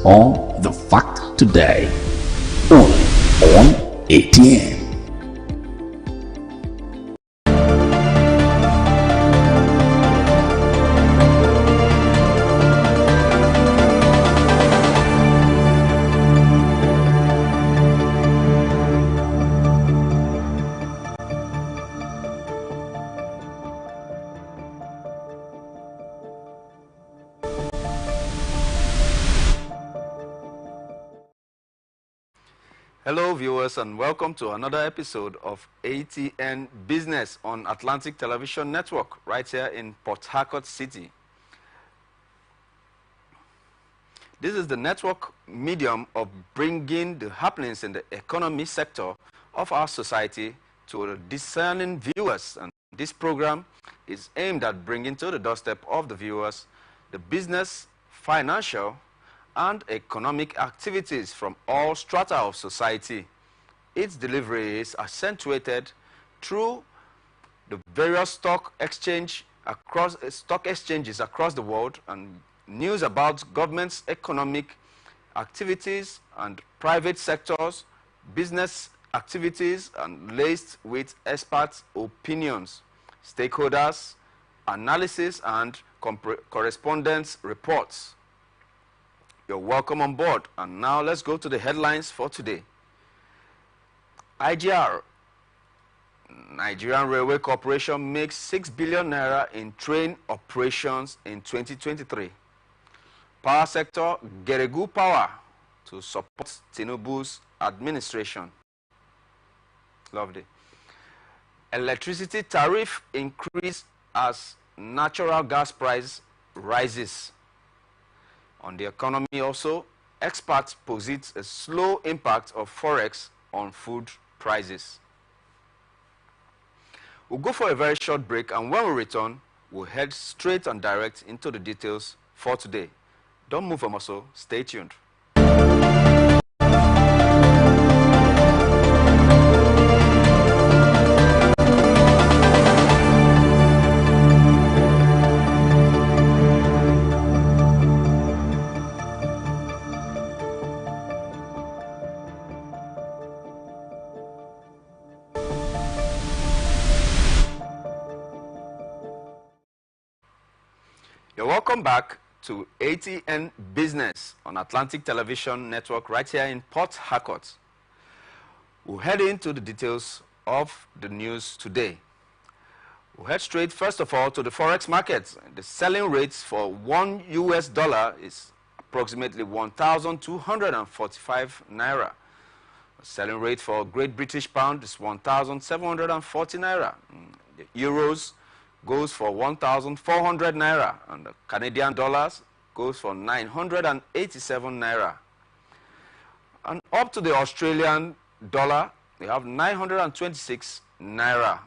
on The Fact Today, only on ATN. Hello viewers, and welcome to another episode of ATN Business on Atlantic Television Network right here in Port Harcourt City. This is the network medium of bringing the happenings in the economy sector of our society to the discerning viewers, and this program is aimed at bringing to the doorstep of the viewers the business, financial and economic activities from all strata of society. Its delivery is accentuated through the various stock exchanges across the world, and news about government's economic activities and private sectors, business activities, and laced with experts' opinions, stakeholders, analysis, and correspondence reports. You're welcome on board, and now let's go to the headlines for today. IGR, Nigerian Railway Corporation, makes 6 billion naira in train operations in 2023. Power sector, Geregu Power to support Tinubu's administration. Lovely. Electricity tariff increase as natural gas price rises. On the economy also, experts posit a slow impact of forex on food prices. We'll go for a very short break, and when we return, we'll head straight and direct into the details for today. Don't move from us, so stay tuned. You're welcome back to ATN Business on Atlantic Television Network right here in Port Harcourt. We'll head into the details of the news today. We'll head straight, first of all, to the forex markets. The selling rates for $1 is approximately 1,245 naira. The selling rate for Great British Pound is 1,740 naira. The euros goes for 1,400 naira, and the Canadian dollars goes for 987 naira. And up to the Australian dollar, we have 926 naira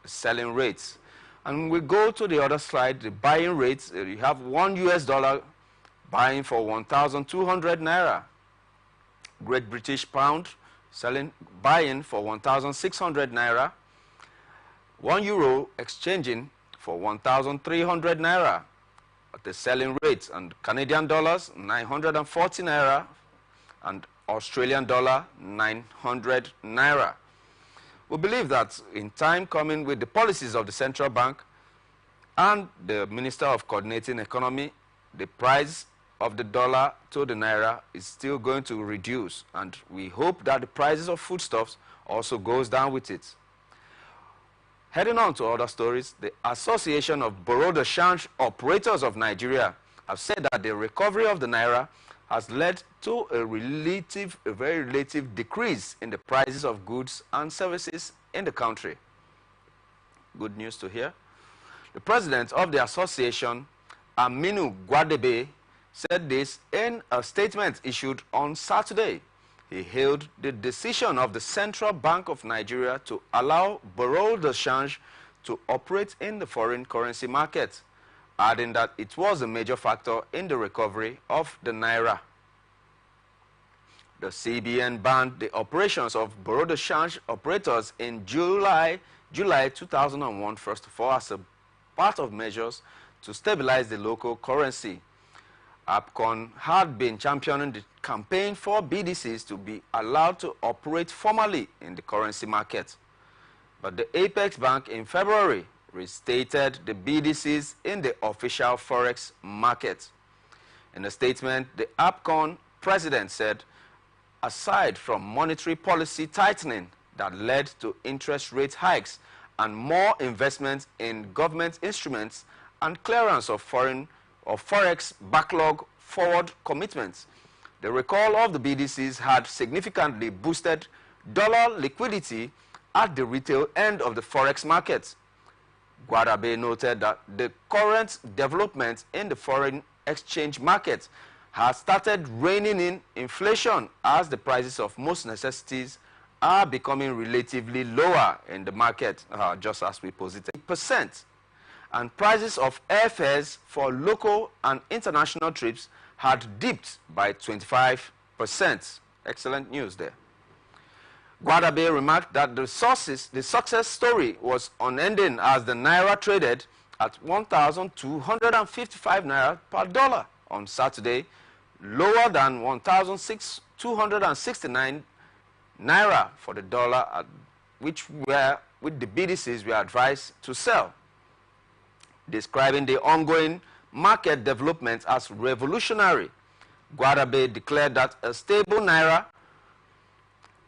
selling rates. And we go to the other slide, the buying rates. You have $1 buying for 1,200 naira. Great British Pound buying for 1,600 naira. €1 exchanging for 1,300 naira at the selling rate, and Canadian dollars 940 naira, and Australian dollar 900 naira. We believe that in time coming, with the policies of the central bank and the Minister of Coordinating Economy, the price of the dollar to the naira is still going to reduce, and we hope that the prices of foodstuffs also goes down with it. Heading on to other stories, the Association of Bureau de Change Operators of Nigeria have said that the recovery of the naira has led to a very relative decrease in the prices of goods and services in the country. Good news to hear. The president of the association, Aminu Gwadebe, said this in a statement issued on Saturday. He hailed the decision of the Central Bank of Nigeria to allow Bureau de Change to operate in the foreign currency market, adding that it was a major factor in the recovery of the naira. The CBN banned the operations of Bureau de Change operators in July 2001, first of all, as a part of measures to stabilize the local currency. APCON had been championing the campaign for BDCs to be allowed to operate formally in the currency market. But the Apex Bank in February restated the BDCs in the official forex market. In a statement, the APCON president said, aside from monetary policy tightening that led to interest rate hikes and more investment in government instruments and clearance of forex backlog forward commitments, the recall of the BDCs had significantly boosted dollar liquidity at the retail end of the forex market. Guadabe noted that the current development in the foreign exchange market has started reining in inflation as the prices of most necessities are becoming relatively lower in the market, just as we posited percent. And prices of airfares for local and international trips had dipped by 25%. Excellent news there. Guadabe remarked that the success story was unending as the Naira traded at 1,255 Naira per dollar on Saturday, lower than 1,269 Naira for the dollar, which the BDCs were advised to sell. Describing the ongoing market development as revolutionary, Guadabe declared that a stable Naira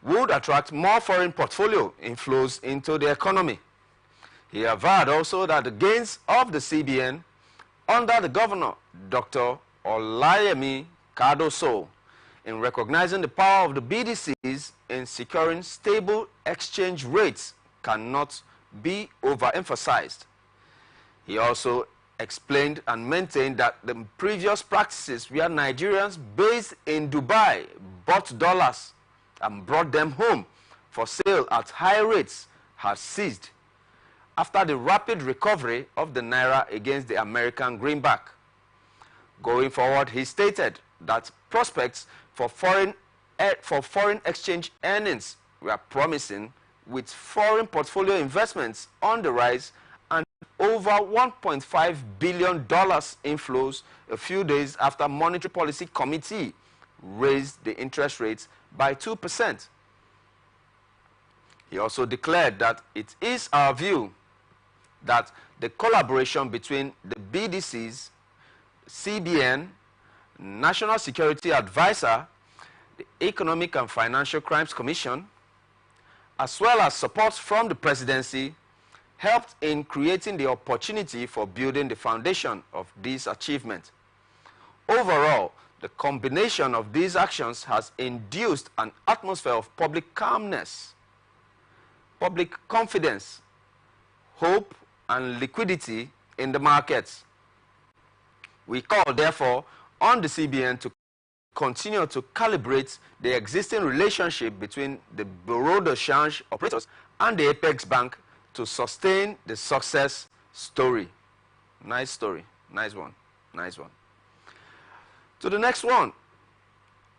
would attract more foreign portfolio inflows into the economy. He averred also that the gains of the CBN under the governor, Dr. Olayemi Cardoso, in recognizing the power of the BDCs in securing stable exchange rates cannot be overemphasized. He also explained and maintained that the previous practices where Nigerians based in Dubai bought dollars and brought them home for sale at high rates had ceased after the rapid recovery of the Naira against the American greenback. Going forward, he stated that prospects for foreign exchange earnings were promising, with foreign portfolio investments on the rise and over $1.5 billion inflows a few days after Monetary Policy Committee raised the interest rates by 2%. He also declared that it is our view that the collaboration between the BDCs, CBN, National Security Advisor, the Economic and Financial Crimes Commission, as well as support from the presidency, helped in creating the opportunity for building the foundation of this achievement. Overall, the combination of these actions has induced an atmosphere of public calmness, public confidence, hope, and liquidity in the markets. We call, therefore, on the CBN to continue to calibrate the existing relationship between the Bureau de Change operators and the Apex Bank to sustain the success story. Nice story. Nice one. Nice one. To the next one,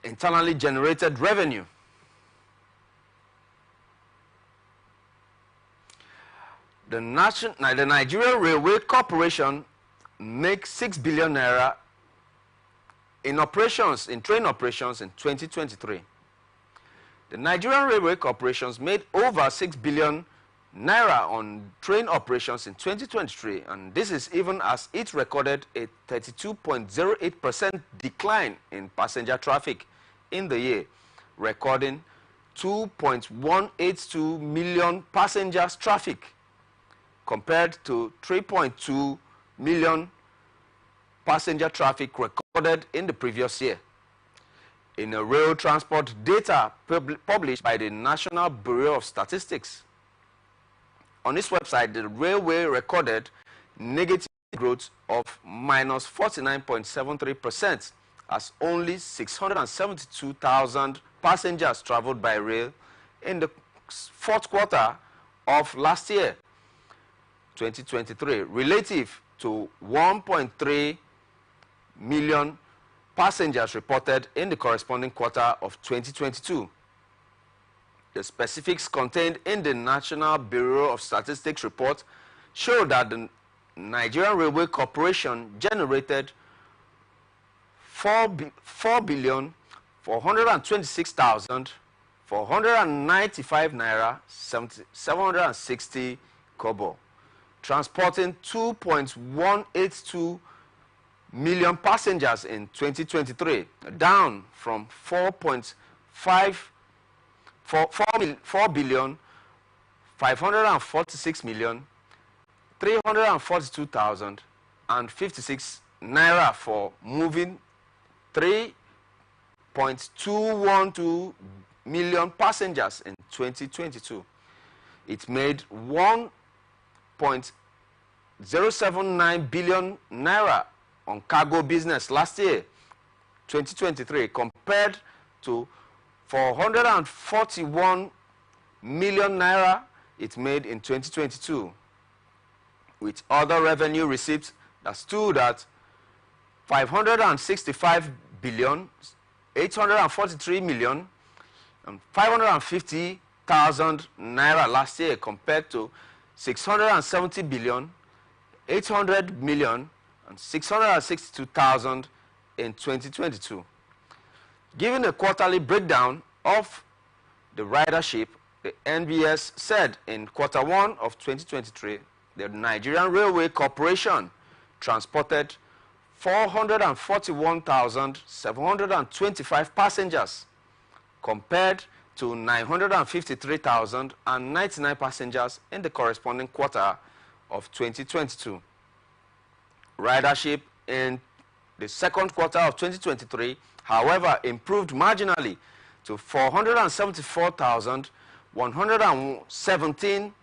internally generated revenue. The Nigerian Railway Corporation makes 6 billion naira in train operations in 2023. The Nigerian Railway Corporations made over 6 billion naira on train operations in 2023, and this is even as it recorded a 32.08% decline in passenger traffic in the year, recording 2.182 million passengers traffic compared to 3.2 million passenger traffic recorded in the previous year. In a rail transport data published by the National Bureau of Statistics, on its website, the railway recorded negative growth of minus 49.73%, as only 672,000 passengers traveled by rail in the fourth quarter of last year, 2023, relative to 1.3 million passengers reported in the corresponding quarter of 2022. The specifics contained in the National Bureau of Statistics report show that the Nigerian Railway Corporation generated 4,426,495 naira 760 kobo, transporting 2.182 million passengers in 2023, down from 4 billion 546 million 342,056 naira for moving 3.212 million passengers in 2022. It made 1.079 billion naira on cargo business last year, 2023, compared to 441 million naira it made in 2022, with other revenue receipts that stood at 565 billion 843 million and 550,000 naira last year, compared to 670 billion 800 million and 662,000 in 2022. Given a quarterly breakdown of the ridership, the NBS said in Q1 of 2023, the Nigerian Railway Corporation transported 441,725 passengers, compared to 953,099 passengers in the corresponding quarter of 2022. Ridership in the second quarter of 2023, however, improved marginally to 474,117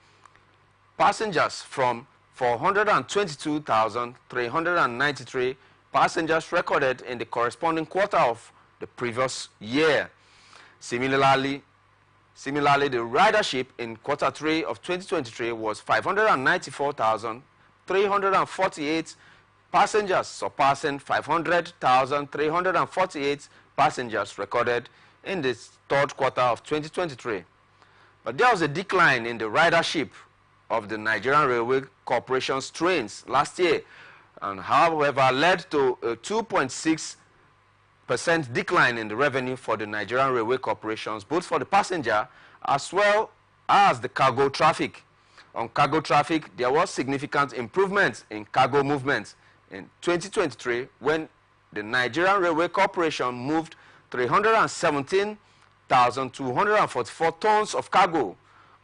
passengers from 422,393 passengers recorded in the corresponding quarter of the previous year. Similarly, the ridership in Q3 of 2023 was 594,348 passengers, surpassing 500,348 passengers recorded in the third quarter of 2023. But there was a decline in the ridership of the Nigerian Railway Corporation's trains last year, and however led to a 2.6% decline in the revenue for the Nigerian Railway Corporations, both for the passenger as well as the cargo traffic. On cargo traffic, there was significant improvement in cargo movement in 2023, when the Nigerian Railway Corporation moved 317,244 tons of cargo,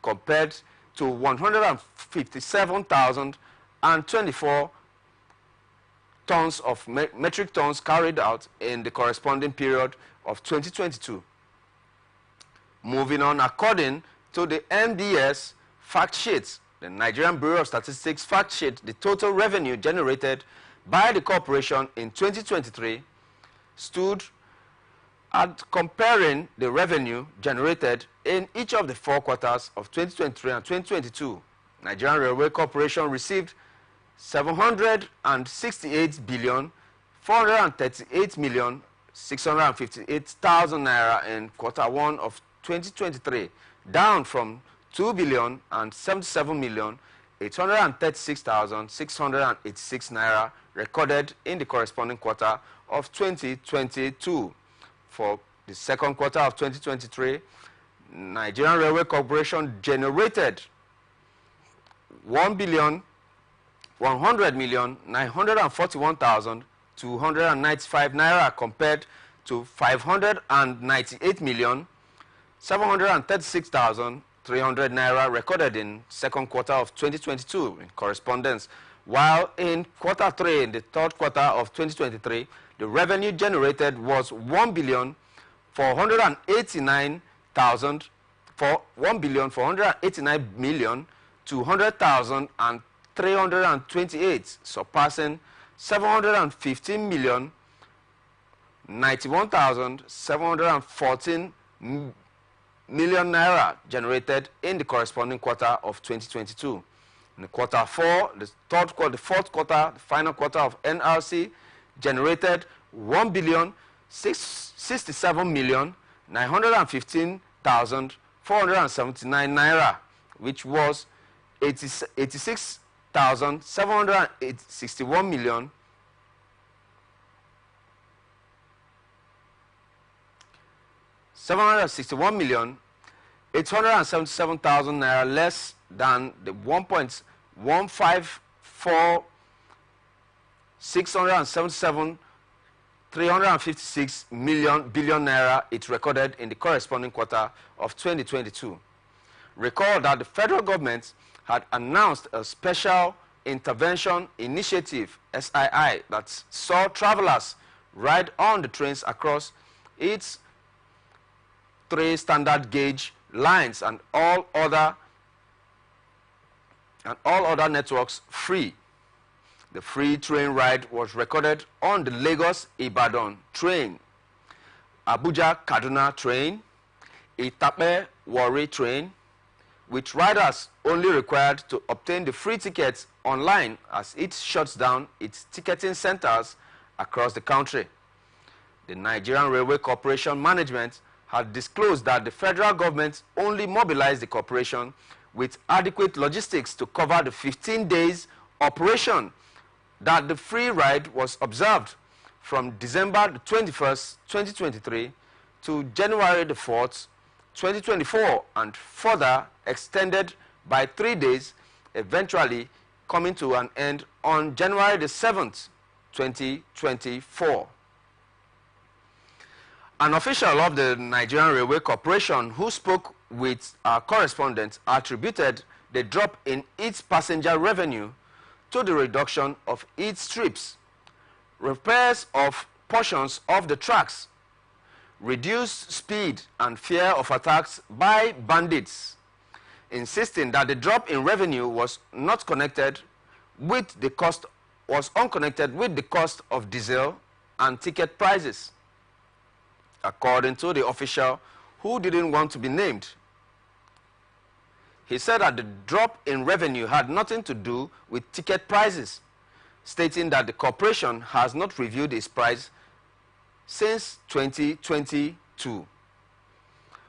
compared to 157,024 tons of metric tons carried out in the corresponding period of 2022. Moving on, according to the NBS fact sheet, the Nigerian Bureau of Statistics fact sheet, the total revenue generated by the corporation in 2023 stood at, comparing the revenue generated in each of the 4 quarters of 2023 and 2022. Nigerian Railway Corporation received 768 billion 438 million 658,000 naira in Q1 of 2023, down from 2 billion and 77 million 836,686 naira recorded in the corresponding quarter of 2022. For the second quarter of 2023, Nigerian Railway Corporation generated 1,100,941,295 naira, compared to 598,736,300 naira recorded in second quarter of 2022 in correspondence. While in Q3, in the third quarter of 2023, the revenue generated was 1,489,200,328, surpassing 715,091,714 million naira generated in the corresponding quarter of 2022. In Q4, the fourth quarter, the final quarter of NRC generated 1,067,915,479 naira, which was 86,761 million 761,877,000 naira less than the 1.154,677,356 billion naira it recorded in the corresponding quarter of 2022. Recall that the federal government had announced a special intervention initiative, SII, that saw travelers ride on the trains across its 3 standard gauge lines and all other networks free. The free train ride was recorded on the Lagos-Ibadan train, Abuja-Kaduna train, Itape-Warri train, with riders only required to obtain the free tickets online as it shuts down its ticketing centers across the country. The Nigerian Railway Corporation management had disclosed that the federal government only mobilized the corporation with adequate logistics to cover the 15 days operation that the free ride was observed from December the 21st, 2023 to January the 4th, 2024, and further extended by 3 days, eventually coming to an end on January the 7th, 2024. An official of the Nigerian Railway Corporation who spoke with our correspondent attributed the drop in its passenger revenue to the reduction of its trips, repairs of portions of the tracks, reduced speed and fear of attacks by bandits, insisting that the drop in revenue was unconnected with the cost of diesel and ticket prices. According to the official, who didn't want to be named, he said that the drop in revenue had nothing to do with ticket prices, stating that the corporation has not reviewed its price since 2022.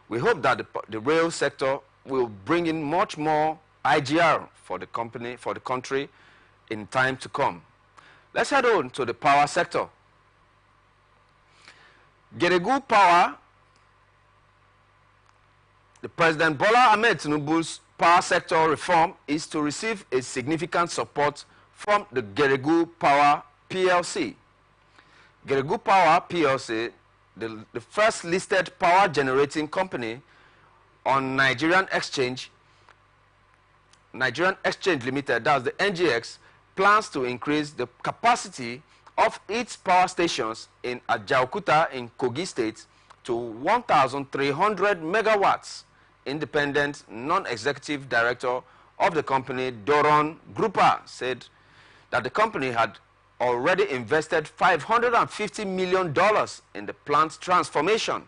We hope that the rail sector will bring in much more IGR for the country in time to come. Let's head on to the power sector. Geregu Power, the President Bola Ahmed Tinubu's power sector reform is to receive a significant support from the Geregu Power PLC. Geregu Power PLC, the first listed power generating company on Nigerian Exchange Limited, that's the NGX, plans to increase the capacity of its power stations in Ajaokuta in Kogi State to 1,300 megawatts. Independent non-executive director of the company, Doron Grupa, said that the company had already invested $550 million in the plant transformation.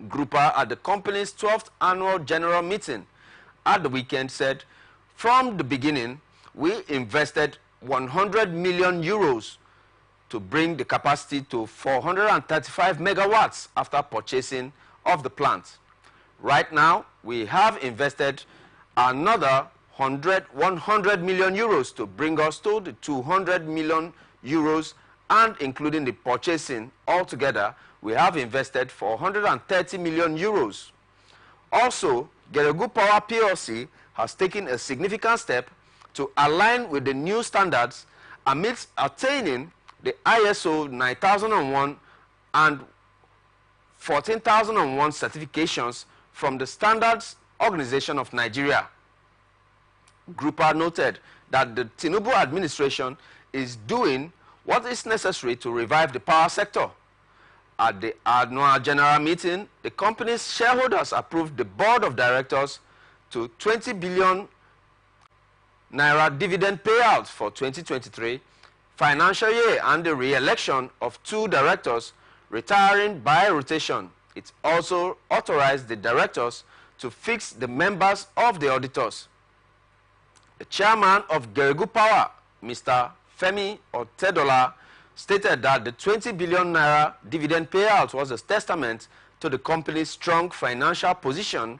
Grupa, at the company's 12th annual general meeting at the weekend, said, "From the beginning, we invested 100 million euros to bring the capacity to 435 megawatts after purchasing of the plant. Right now, we have invested another 100 million euros to bring us to the 200 million euros, and including the purchasing altogether, we have invested 430 million euros. Also, Geregu Power PLC has taken a significant step to align with the new standards amidst attaining the ISO 9001 and 14001 certifications from the Standards Organization of Nigeria." Grupa noted that the Tinubu administration is doing what is necessary to revive the power sector. At the annual general meeting, the company's shareholders approved the board of directors to 20 billion naira dividend payouts for 2023 financial year and the re-election of 2 directors retiring by rotation. It also authorized the directors to fix the members of the auditors. The chairman of Geregu Power, Mr. Femi Otedola, stated that the 20 billion naira dividend payout was a testament to the company's strong financial position,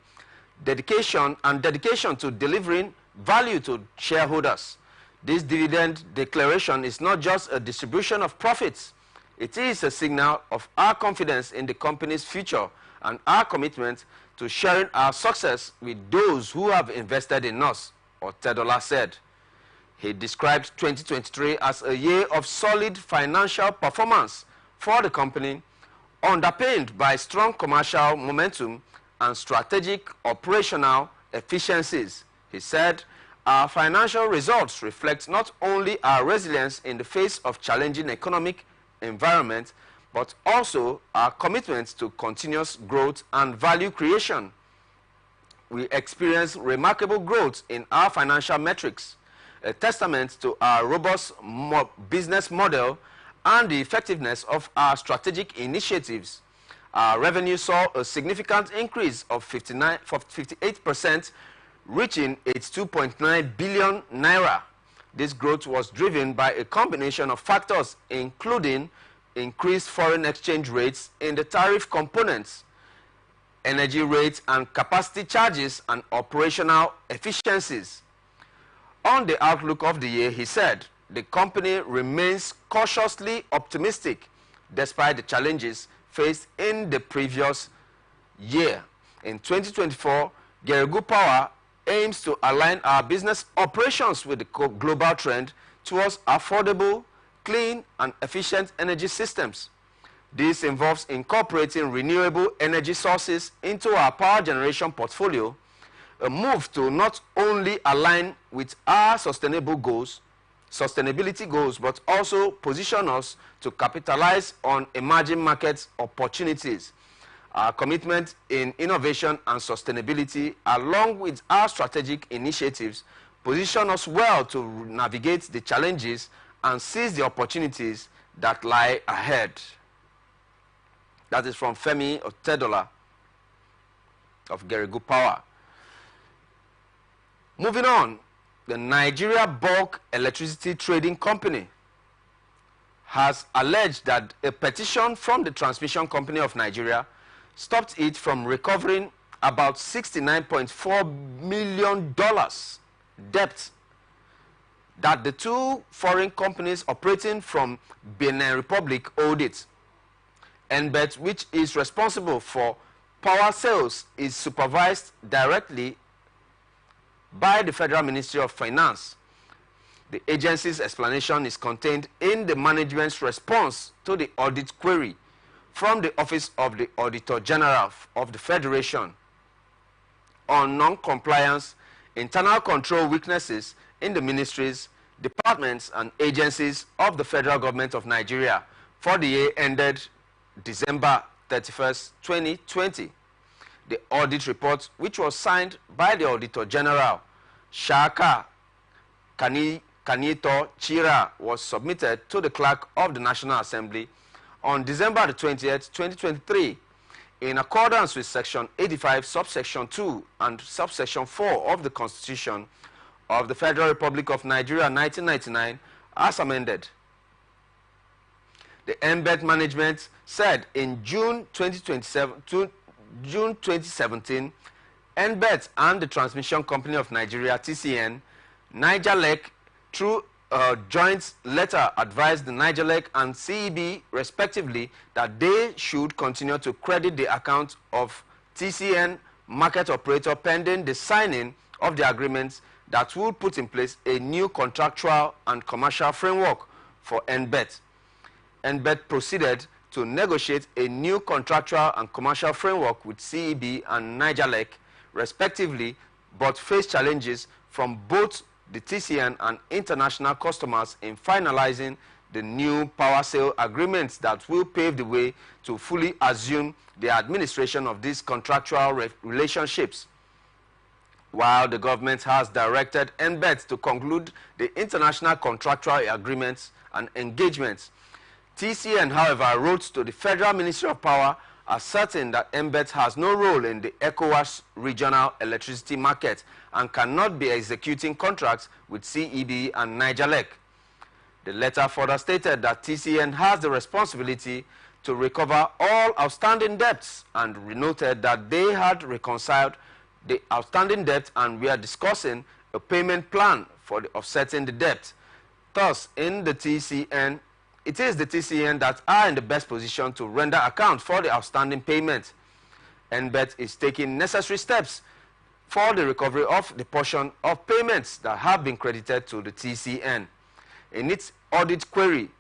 dedication to delivering value to shareholders. This dividend declaration is not just a distribution of profits. It is a signal of our confidence in the company's future and our commitment to sharing our success with those who have invested in us, Otedola said. He described 2023 as a year of solid financial performance for the company, underpinned by strong commercial momentum and strategic operational efficiencies. He said, "Our financial results reflect not only our resilience in the face of challenging economic environment, but also our commitment to continuous growth and value creation. We experienced remarkable growth in our financial metrics, a testament to our robust business model and the effectiveness of our strategic initiatives. Our revenue saw a significant increase of 58%, reaching 82.9 billion naira. This growth was driven by a combination of factors, including increased foreign exchange rates in the tariff components, energy rates and capacity charges, and operational efficiencies." On the outlook of the year, he said, the company remains cautiously optimistic despite the challenges faced in the previous year. In 2024, Geregu Power aims to align our business operations with the global trend towards affordable, clean and efficient energy systems. This involves incorporating renewable energy sources into our power generation portfolio, a move to not only align with our sustainability goals, but also position us to capitalize on emerging market opportunities. Our commitment in innovation and sustainability, along with our strategic initiatives, position us well to navigate the challenges and seize the opportunities that lie ahead. That is from Femi Otedola of Geregu Power. Moving on, the Nigeria Bulk Electricity Trading Company has alleged that a petition from the Transmission Company of Nigeria stopped it from recovering about $69.4 million debt that the two foreign companies operating from Benin Republic owed it. NBET, which is responsible for power sales, is supervised directly by the Federal Ministry of Finance. The agency's explanation is contained in the management's response to the audit query from the Office of the Auditor General of the Federation on non-compliance, internal control weaknesses in the ministries, departments and agencies of the Federal Government of Nigeria for the year ended December 31st, 2020. The audit report, which was signed by the Auditor General, Shaka Kanito Chira, was submitted to the Clerk of the National Assembly on December the 20th, 2023, in accordance with Section 85, Subsection 2 and Subsection 4 of the Constitution of the Federal Republic of Nigeria 1999, as amended. The NBET management said in June 2017, NBET and the Transmission Company of Nigeria, TCN, Nigerlec, through a joint letter, advised the Nigerlec and CEB, respectively, that they should continue to credit the account of TCN market operator pending the signing of the agreements that will put in place a new contractual and commercial framework for NBET. NBET proceeded to negotiate a new contractual and commercial framework with CEB and Nigerlec, respectively, but faced challenges from both the TCN and international customers in finalizing the new power sale agreements that will pave the way to fully assume the administration of these contractual relationships. While the government has directed NBET to conclude the international contractual agreements and engagements, TCN, however, wrote to the Federal Ministry of Power asserting that NBET has no role in the ECOWAS regional electricity market and cannot be executing contracts with CEB and Nigerlec. The letter further stated that TCN has the responsibility to recover all outstanding debts and noted that they had reconciled the outstanding debt and were discussing a payment plan for the offsetting the debt. Thus, in the TCN it is the TCN that are in the best position to render account for the outstanding payment. NBET is taking necessary steps for the recovery of the portion of payments that have been credited to the TCN. In its audit query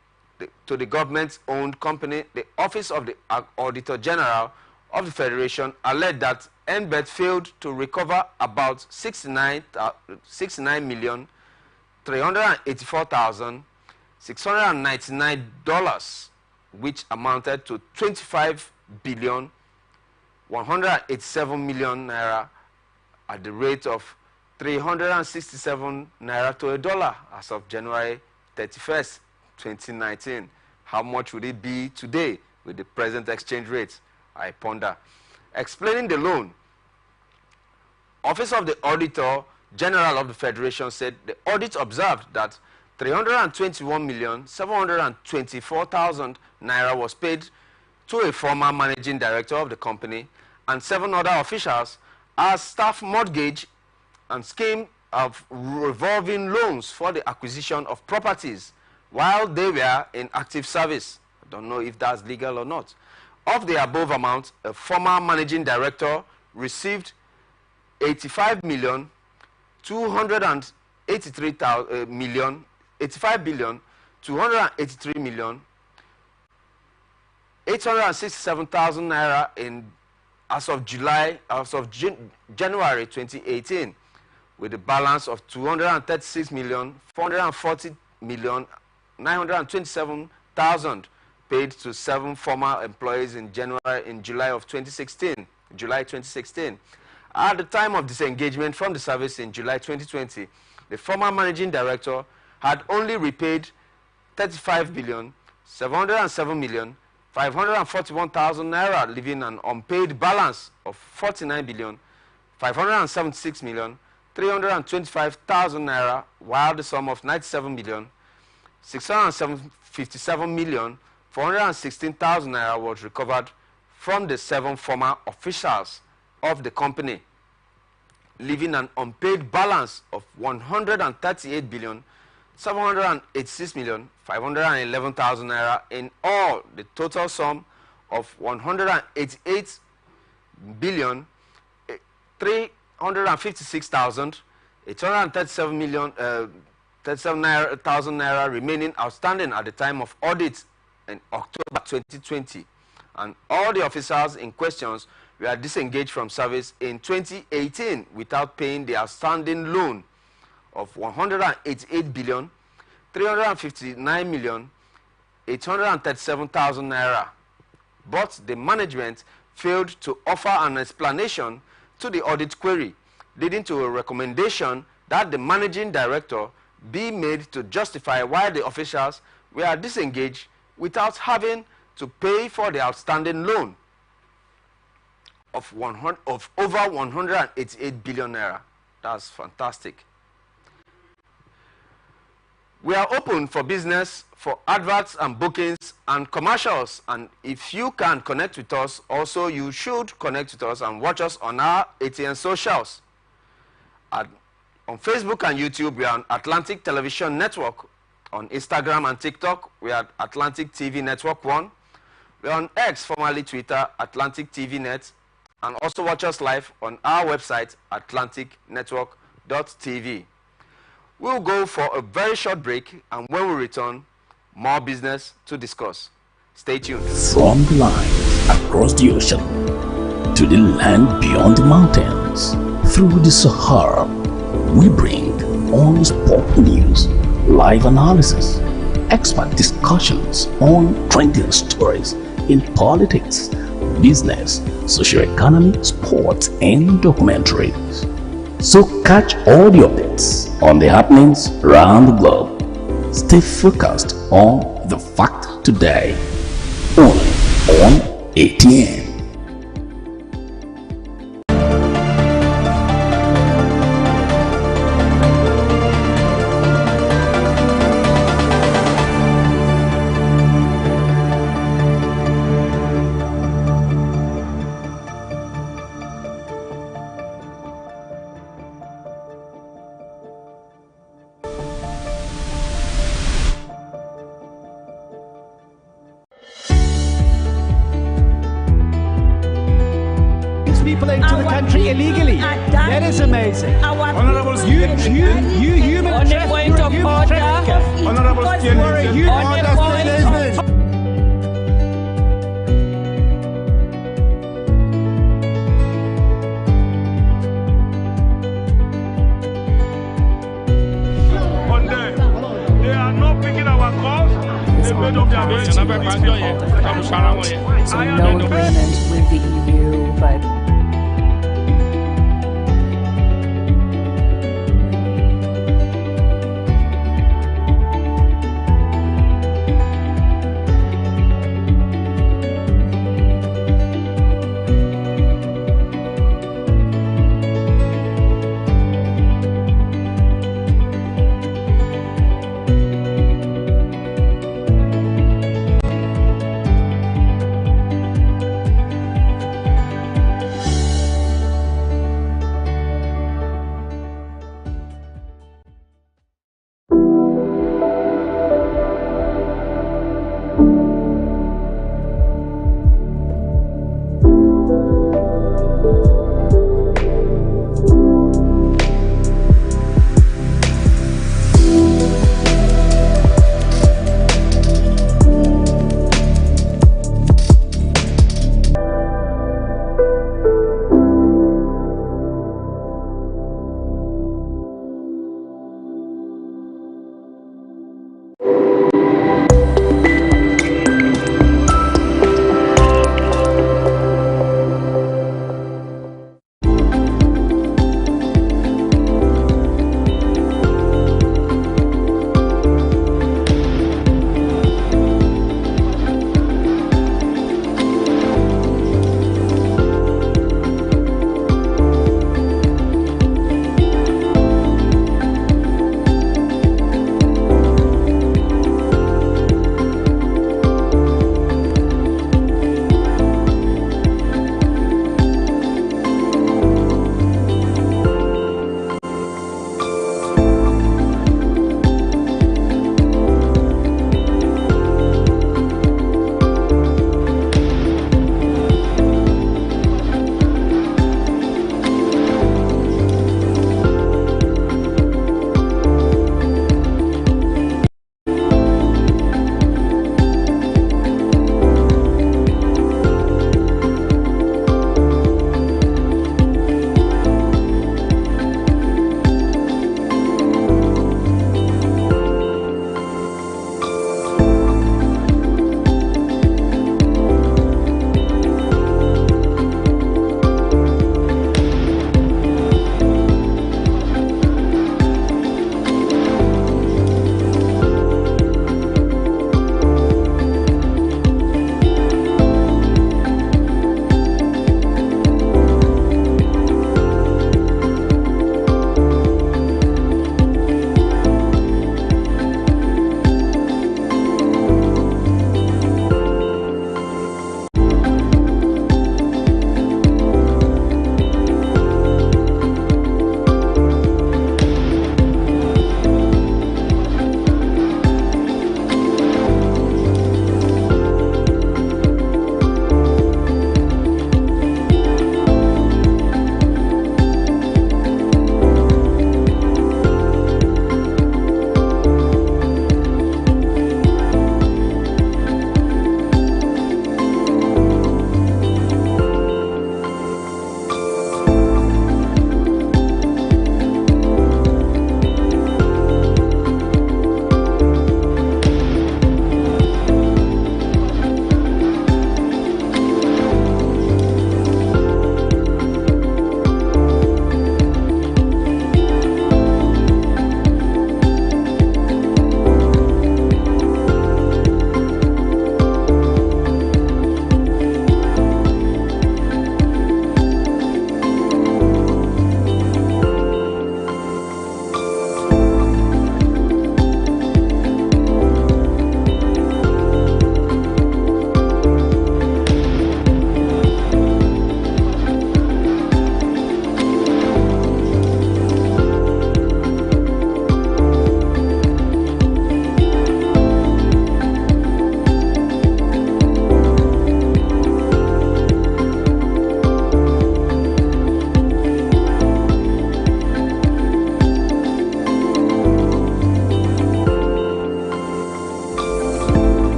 to the government-owned company, the Office of the Auditor General of the Federation alleged that NBET failed to recover about $69,384,699, which amounted to 25,187,000,000 naira at the rate of 367 naira to a dollar as of January 31st, 2019. How much would it be today with the present exchange rate? I ponder. Explaining the loan, Office of the Auditor General of the Federation said the audit observed that 321,724,000 naira was paid to a former managing director of the company and 7 other officials as staff mortgage and scheme of revolving loans for the acquisition of properties while they were in active service. I don't know if that's legal or not. Of the above amount, a former managing director received 85,283,867,000 naira as of January 2018, with a balance of 236,440,927,000 paid to 7 former employees in July 2016. At the time of disengagement from the service in July 2020, the former managing director had only repaid 35,707,541,000 naira, leaving an unpaid balance of 49,576,325,000 naira, while the sum of 97,657,416,000 naira was recovered from the 7 former officials of the company, leaving an unpaid balance of 138,786,511,000 naira. In all, the total sum of 188,356,837,000 naira remaining outstanding at the time of audit in October 2020, and all the officers in questions were disengaged from service in 2018 without paying the outstanding loan of 188,359,837,000 naira. But the management failed to offer an explanation to the audit query, leading to a recommendation that the managing director be made to justify why the officials were disengaged without having to pay for the outstanding loan of over 188 billion naira. That's fantastic. We are open for business, for adverts and bookings and commercials, and if you can connect with us, also you should connect with us and watch us on our ATN socials. On Facebook and YouTube, we are on Atlantic Television Network. On Instagram and TikTok, we are Atlantic TV Network 1. We are on X, formerly Twitter, Atlantic TV Net, and also watch us live on our website, atlanticnetwork.tv. We'll go for a very short break, and when we return, more business to discuss. Stay tuned. From the lines across the ocean to the land beyond the mountains, through the Sahara, we bring all sport news, live analysis, expert discussions on trending stories in politics, business, socio-economy, sports, and documentaries. So catch all the updates on the happenings around the globe. Stay focused on the fact today, only on ATN. people into the country illegally. That is amazing. Honorable You human On the point of order. Honorable You are a human On the point of They are not picking our calls. They made up their minds. So no agreement with the EU, but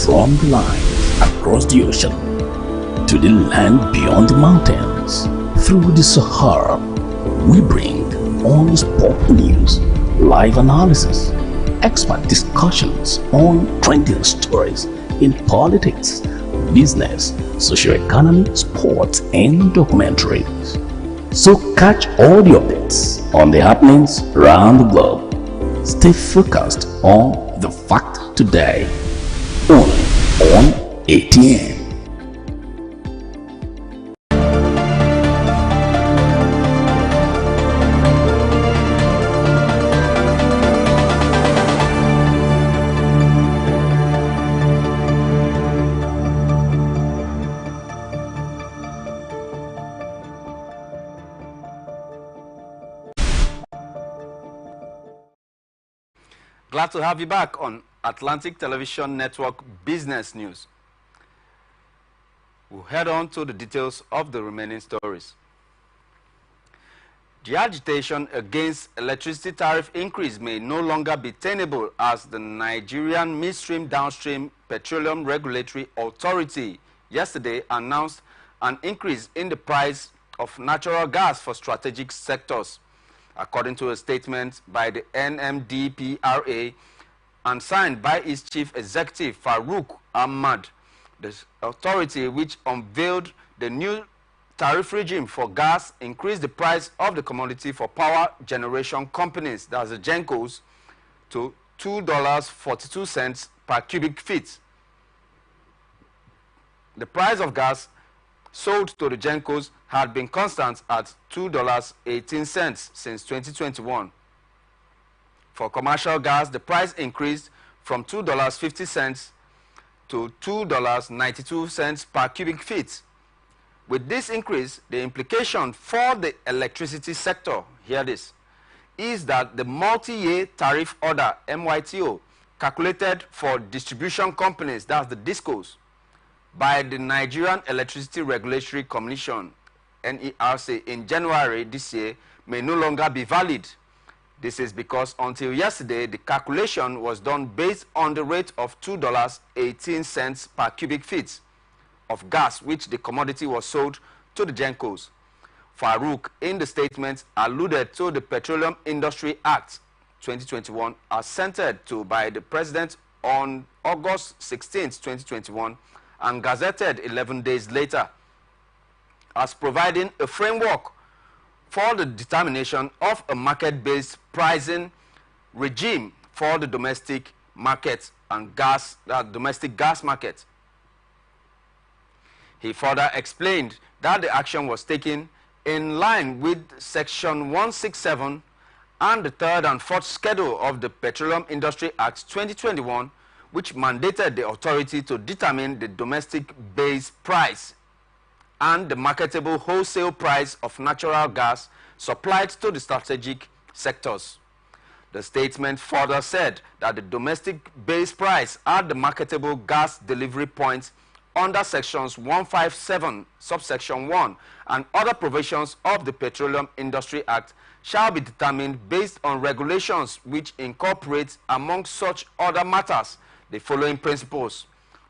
From the line across the ocean to the land beyond the mountains, through the Sahara, we bring on-spot news, live analysis, expert discussions on trending stories in politics, business, socio-economy, sports, and documentaries. So catch all the updates on the happenings around the globe. Stay focused on the fact today, only on ATN. Glad to have you back on Atlantic Television Network Business News. We'll head on to the details of the remaining stories. The agitation against electricity tariff increase may no longer be tenable as the Nigerian Midstream Downstream Petroleum Regulatory Authority yesterday announced an increase in the price of natural gas for strategic sectors. According to a statement by the NMDPRA and signed by its chief executive Farouk Ahmad, the authority, which unveiled the new tariff regime for gas, increased the price of the commodity for power generation companies, that's the GENCOs, to $2.42 per cubic feet. The price of gas sold to the GENCOs had been constant at $2.18 since 2021. For commercial gas, the price increased from $2.50 to $2.92 per cubic feet. With this increase, the implication for the electricity sector, hear this, is that the multi-year tariff order, MYTO, calculated for distribution companies, that's the DISCOs, by the Nigerian Electricity Regulatory Commission, NERC, in January this year may no longer be valid. This is because until yesterday, the calculation was done based on the rate of $2.18 per cubic feet of gas, which the commodity was sold to the GENCOs. Farouk, in the statement, alluded to the Petroleum Industry Act 2021 as sent to by the President on August 16, 2021, and gazetted 11 days later, as providing a framework for the determination of a market-based pricing regime for the domestic market and domestic gas market. He further explained that the action was taken in line with Section 167 and the third and fourth schedule of the Petroleum Industry Act 2021, which mandated the authority to determine the domestic base price and the marketable wholesale price of natural gas supplied to the strategic sectors. The statement further said that the domestic base price at the marketable gas delivery points under sections 157, subsection 1, and other provisions of the Petroleum Industry Act shall be determined based on regulations which incorporate, among such other matters, the following principles.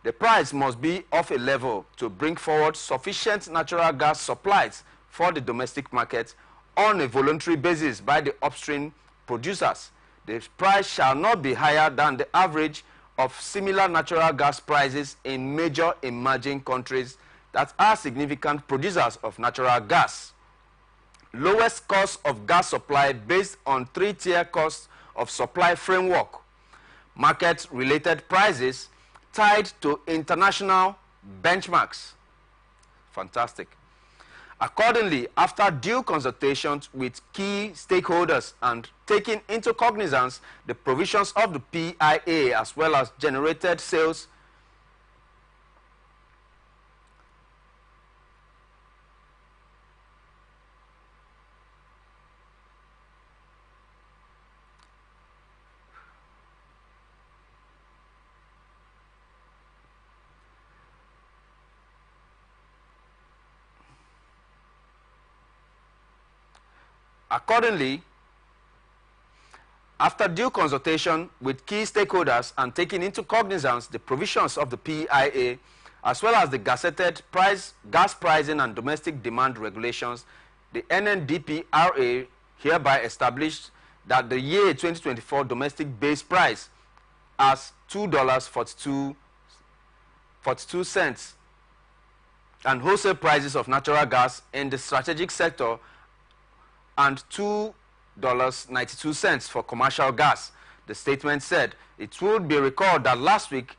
The price must be of a level to bring forward sufficient natural gas supplies for the domestic market on a voluntary basis by the upstream producers. The price shall not be higher than the average of similar natural gas prices in major emerging countries that are significant producers of natural gas. Lowest cost of gas supply based on three-tier cost of supply framework. Market-related prices tied to international benchmarks. Fantastic. Accordingly, after due consultations with key stakeholders and taking into cognizance the provisions of the PIA as well as generated sales Accordingly, After due consultation with key stakeholders and taking into cognizance the provisions of the PIA, as well as the gazetted gas pricing and domestic demand regulations, the NNDPRA hereby established that the year 2024 domestic base price as $2.42 and wholesale prices of natural gas in the strategic sector and $2.92 for commercial gas. The statement said it would be recalled that last week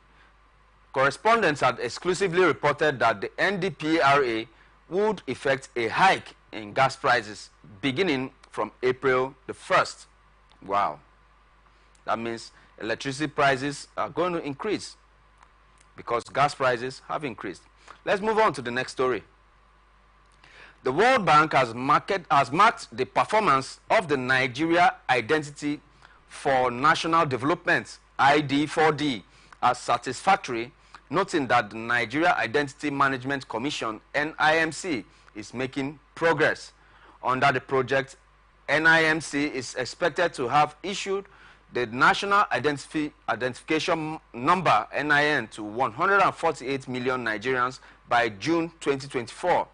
correspondents had exclusively reported that the NDPRA would effect a hike in gas prices beginning from April the 1st. Wow. That means electricity prices are going to increase because gas prices have increased. Let's move on to the next story. The World Bank has marked the performance of the Nigeria Identity for National Development, ID4D, as satisfactory, noting that the Nigeria Identity Management Commission, NIMC, is making progress. Under the project, NIMC is expected to have issued the National Identification Number, NIN, to 148 million Nigerians by June 2024.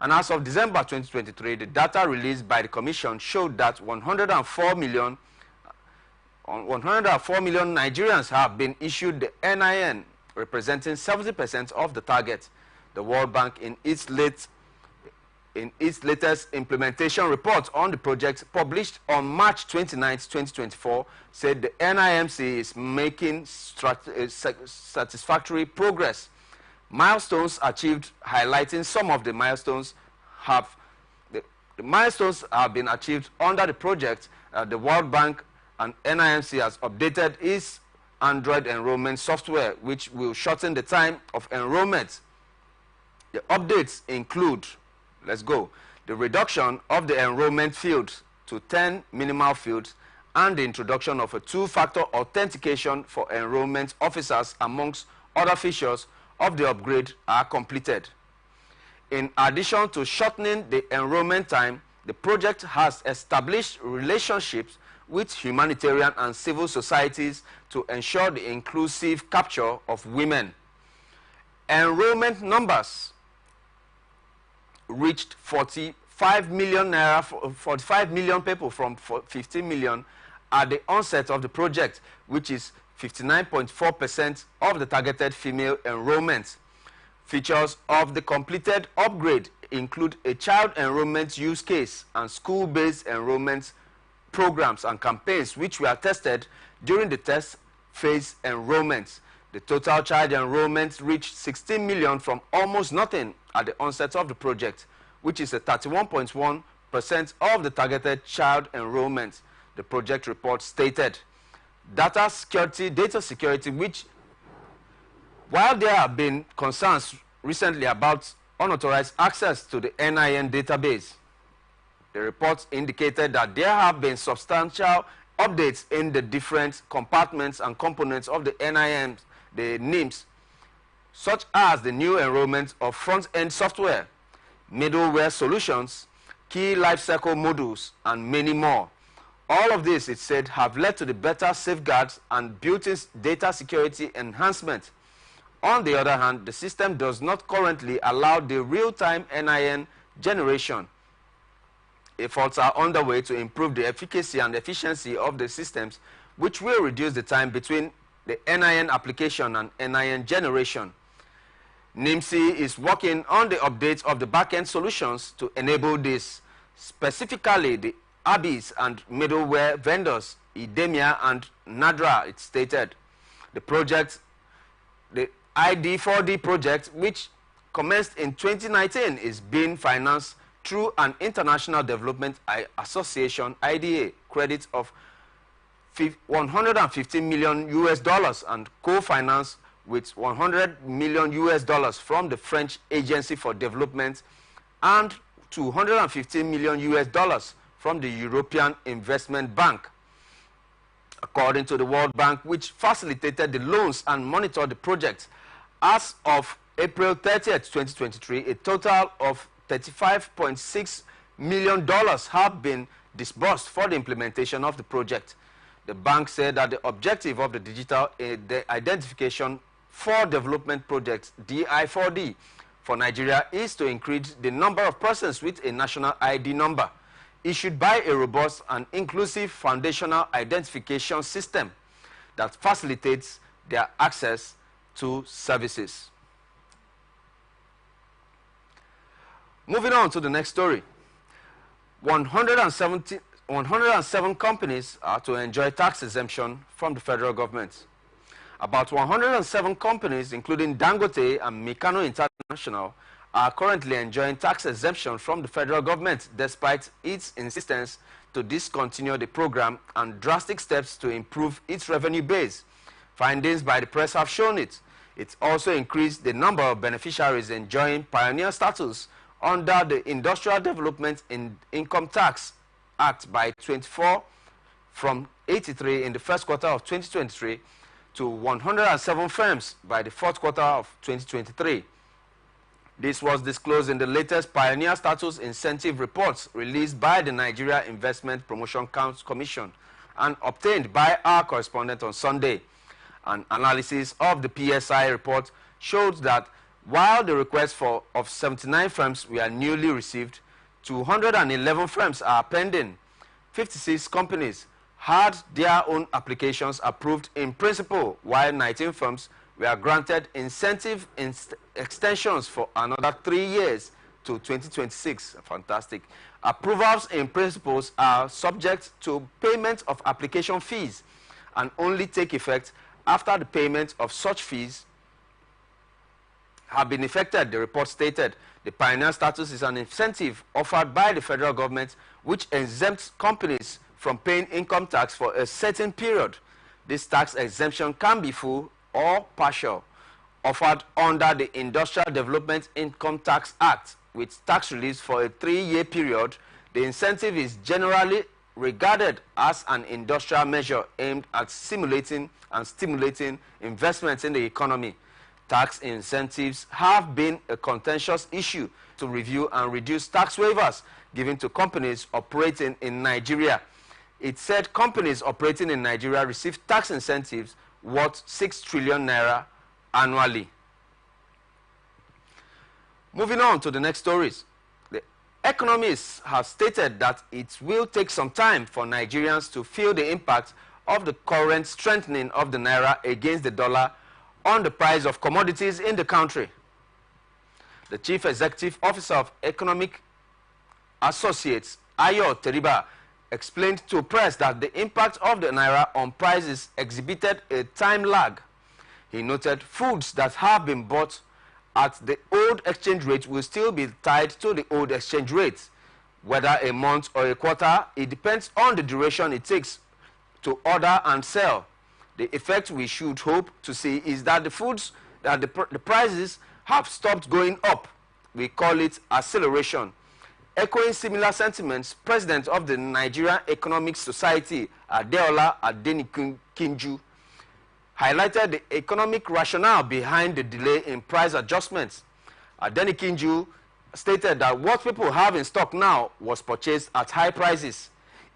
And as of December 2023, the data released by the Commission showed that 104 million Nigerians have been issued the NIN, representing 70% of the target. The World Bank, in its latest implementation report on the project published on March 29, 2024, said the NIMC is making satisfactory progress. Milestones achieved, highlighting some of the milestones the milestones have been achieved under the project. The World Bank and NIMC has updated its Android enrollment software, which will shorten the time of enrollment. The updates include, let's go, the reduction of the enrollment field to 10 minimal fields and the introduction of a two-factor authentication for enrollment officers, amongst other features of the upgrade, are completed. In addition to shortening the enrollment time, the project has established relationships with humanitarian and civil societies to ensure the inclusive capture of women. Enrollment numbers reached 45 million people from 15 million at the onset of the project, which is 59.4% of the targeted female enrollment. Features of the completed upgrade include a child enrollment use case and school-based enrollment programs and campaigns, which were tested during the test phase enrollments. The total child enrollment reached 16 million from almost nothing at the onset of the project, which is a 31.1% of the targeted child enrollment. The project report stated. Data security, which, while there have been concerns recently about unauthorized access to the NIN database, the report indicated that there have been substantial updates in the different compartments and components of the NIN, the NIMS, such as the new enrollment of front-end software, middleware solutions, key lifecycle modules, and many more. All of this, it said, have led to the better safeguards and built-in data security enhancement. On the other hand, the system does not currently allow the real-time NIN generation. Efforts are underway to improve the efficacy and efficiency of the systems, which will reduce the time between the NIN application and NIN generation. NIMC is working on the updates of the back-end solutions to enable this, specifically the ABIs and middleware vendors, Idemia and Nadra, it stated. The project, the ID4D project, which commenced in 2019, is being financed through an International Development Association, IDA, credits of $115 million and co-financed with $100 million from the French Agency for Development and $215 million from the European Investment Bank. According to the World Bank, which facilitated the loans and monitored the project, as of April 30th, 2023, a total of $35.6 million have been disbursed for the implementation of the project. The bank said that the objective of the digital identification for development project DI4D for Nigeria is to increase the number of persons with a national ID number issued by a robust and inclusive foundational identification system that facilitates their access to services. Moving on to the next story. 107 companies are to enjoy tax exemption from the federal government. About 107 companies, including Dangote and Mikano International, are currently enjoying tax exemption from the federal government despite its insistence to discontinue the program and drastic steps to improve its revenue base. Findings by the press have shown it. It also increased the number of beneficiaries enjoying pioneer status under the Industrial Development in Income Tax Act by 24 from 83 in the first quarter of 2023 to 107 firms by the fourth quarter of 2023. This was disclosed in the latest Pioneer Status Incentive Reports released by the Nigeria Investment Promotion Commission and obtained by our correspondent on Sunday. An analysis of the PSI report showed that while the requests of 79 firms were newly received, 211 firms are pending. 56 companies had their own applications approved in principle, while 19 firms were granted incentive extensions for another 3 years to 2026. Fantastic. Approvals in principles are subject to payment of application fees and only take effect after the payment of such fees have been effected. The report stated the pioneer status is an incentive offered by the federal government which exempts companies from paying income tax for a certain period. This tax exemption can be full or partial, offered under the Industrial Development Income Tax Act with tax relief for a 3-year period. The incentive is generally regarded as an industrial measure aimed at stimulating investments in the economy. Tax incentives have been a contentious issue to review and reduce tax waivers given to companies operating in Nigeria. It said companies operating in Nigeria receive tax incentives worth 6 trillion naira annually. Moving on to the next stories. The economists have stated that it will take some time for Nigerians to feel the impact of the current strengthening of the naira against the dollar on the price of commodities in the country. The Chief Executive Officer of Economic Associates, Ayo Teriba, explained to press that the impact of the naira on prices exhibited a time lag. He noted foods that have been bought at the old exchange rate will still be tied to the old exchange rate. Whether a month or a quarter, it depends on the duration it takes to order and sell. The effect we should hope to see is that the foods, that the prices have stopped going up. We call it acceleration. Echoing similar sentiments, President of the Nigerian Economic Society, Adeola Adenikinju, highlighted the economic rationale behind the delay in price adjustments. Adenikinju stated that what people have in stock now was purchased at high prices.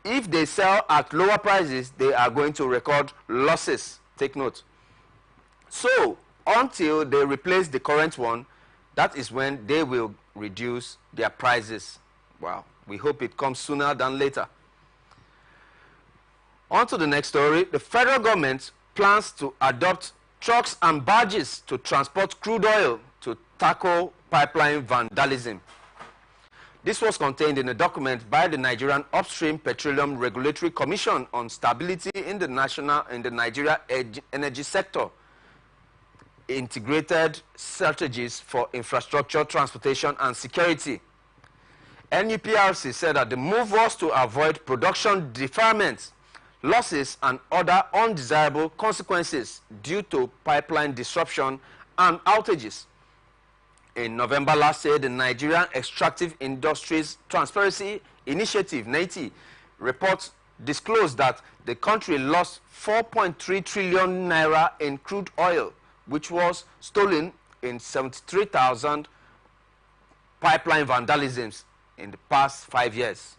If they sell at lower prices, they are going to record losses. Take note. So, until they replace the current one, that is when they will reduce their prices. Wow. We hope it comes sooner than later. On to the next story. The federal government plans to adopt trucks and barges to transport crude oil to tackle pipeline vandalism. This was contained in a document by the Nigerian Upstream Petroleum Regulatory Commission on Stability in the Nigeria Energy Sector, Integrated Strategies for Infrastructure, Transportation and Security. NUPRC said that the move was to avoid production deferments, losses and other undesirable consequences due to pipeline disruption and outages. In November last year, the Nigerian Extractive Industries Transparency Initiative, NETI, report disclosed that the country lost 4.3 trillion naira in crude oil, which was stolen in 73,000 pipeline vandalisms in the past 5 years.